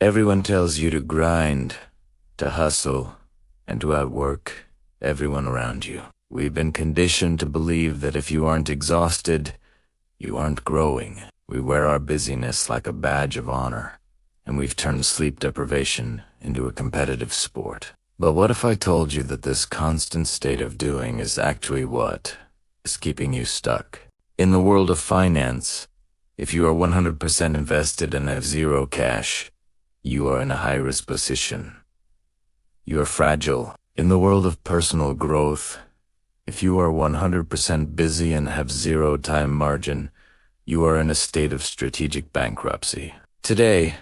Everyone tells you to grind, to hustle, and to outwork everyone around you. We've been conditioned to believe that if you aren't exhausted, you aren't growing. We wear our busyness like a badge of honor, and we've turned sleep deprivation into a competitive sport. But what if I told you that this constant state of doing is actually what is keeping you stuck? In the world of finance, if you are 100% invested and have zero cash, you are in a high-risk position. You are fragile. In the world of personal growth, if you are 100% busy and have zero time margin, you are in a state of strategic bankruptcy. Today,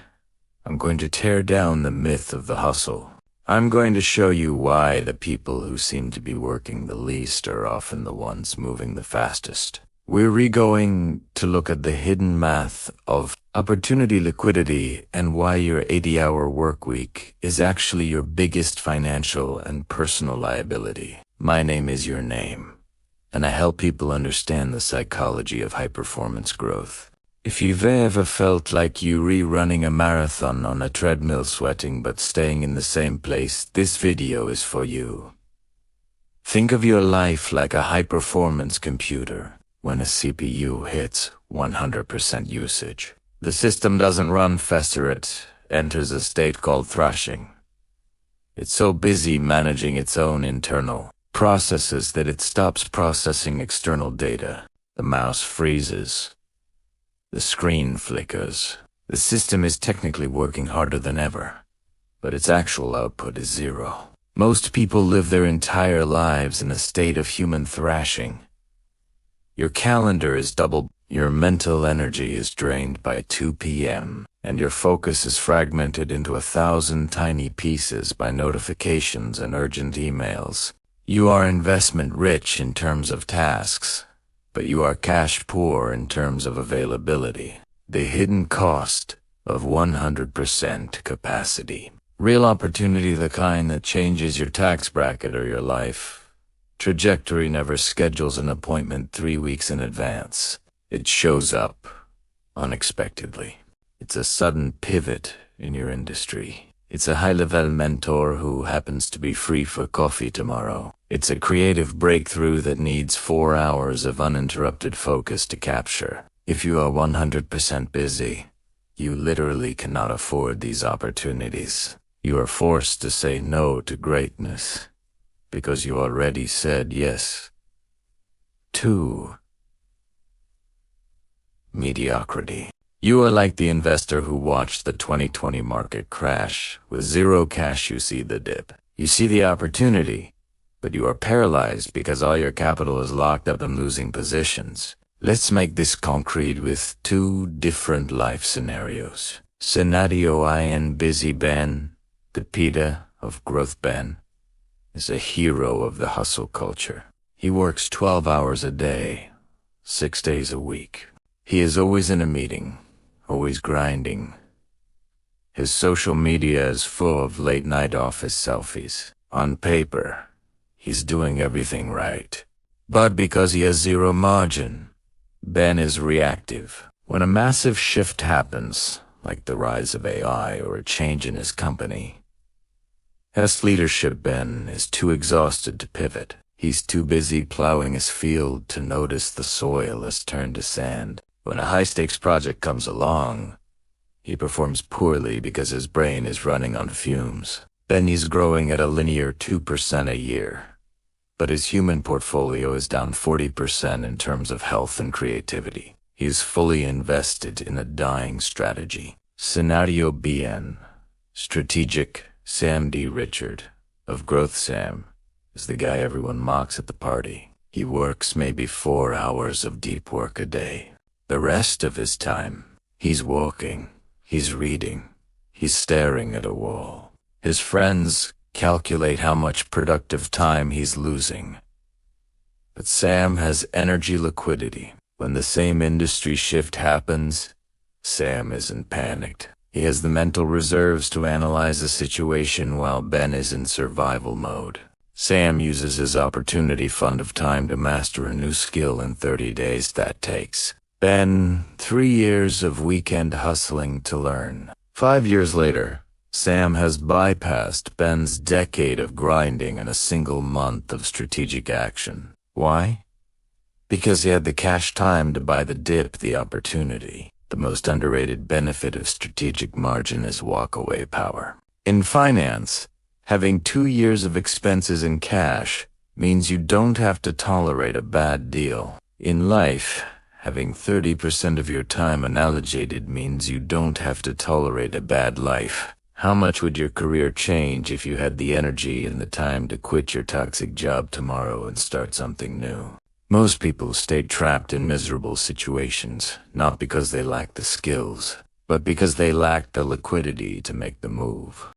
I'm going to tear down the myth of the hustle. I'm going to show you why the people who seem to be working the least are often the ones moving the fastest. We're going to look at the hidden math of opportunity liquidity and why your 80-hour work week is actually your biggest financial and personal liability. My name is your name, and I help people understand the psychology of high-performance growth. If you've ever felt like you're rerunning a marathon on a treadmill sweating but staying in the same place, this video is for you. Think of your life like a high-performance computer. When a CPU hits 100% usage, the system doesn't run faster, it enters a state called thrashing. It's so busy managing its own internal processes that it stops processing external data. The mouse freezes. The screen flickers. The system is technically working harder than ever, but its actual output is zero. Most people live their entire lives in a state of human thrashing. Your calendar is double, your mental energy is drained by 2 p.m., and your focus is fragmented into 1,000 tiny pieces by notifications and urgent emails. You are investment rich in terms of tasks, but you are cash poor in terms of availability. The hidden cost of 100% capacity. Real opportunity, the kind that changes your tax bracket or your life trajectory, never schedules an appointment 3 weeks in advance. It shows up unexpectedly. It's a sudden pivot in your industry. It's a high-level mentor who happens to be free for coffee tomorrow. It's a creative breakthrough that needs 4 hours of uninterrupted focus to capture. If you are 100% busy, you literally cannot afford these opportunities. You are forced to say no to greatness, because you already said yes to mediocrity. You are like the investor who watched the 2020 market crash. With zero cash, you see the dip. You see the opportunity, but you are paralyzed because all your capital is locked up in losing positions. Let's make this concrete with 2 different life scenarios. Scenario 1: Busy Ben, the PETA of Growth Ben, is a hero of the hustle culture. He works 12 hours a day, 6 days a week. He is always in a meeting, always grinding. His social media is full of late-night office selfies. On paper, he's doing everything right. But because he has zero margin, Ben is reactive. When a massive shift happens, like the rise of AI or a change in his company, as leadership, Ben is too exhausted to pivot. He's too busy plowing his field to notice the soil has turned to sand. When a high-stakes project comes along, he performs poorly because his brain is running on fumes. Ben is growing at a linear 2% a year, but his human portfolio is down 40% in terms of health and creativity. He is fully invested in a dying strategy. Scenario BN, strategic Sam D. Richard of Growth Sam is the guy everyone mocks at the party. He works maybe 4 hours of deep work a day. The rest of his time, he's walking, he's reading, he's staring at a wall. His friends calculate how much productive time he's losing. But Sam has energy liquidity. When the same industry shift happens, Sam isn't panicked. He has the mental reserves to analyze the situation while Ben is in survival mode. Sam uses his opportunity fund of time to master a new skill in 30 days. That takes Ben 3 years of weekend hustling to learn. 5 years later, Sam has bypassed Ben's decade of grinding in a single month of strategic action. Why? Because he had the cash time to buy the dip, the opportunity. The most underrated benefit of strategic margin is walkaway power. In finance, having 2 years of expenses in cash means you don't have to tolerate a bad deal. In life, having 30% of your time unallocated means you don't have to tolerate a bad life. How much would your career change if you had the energy and the time to quit your toxic job tomorrow and start something new? Most people stay trapped in miserable situations, not because they lack the skills, but because they lack the liquidity to make the move.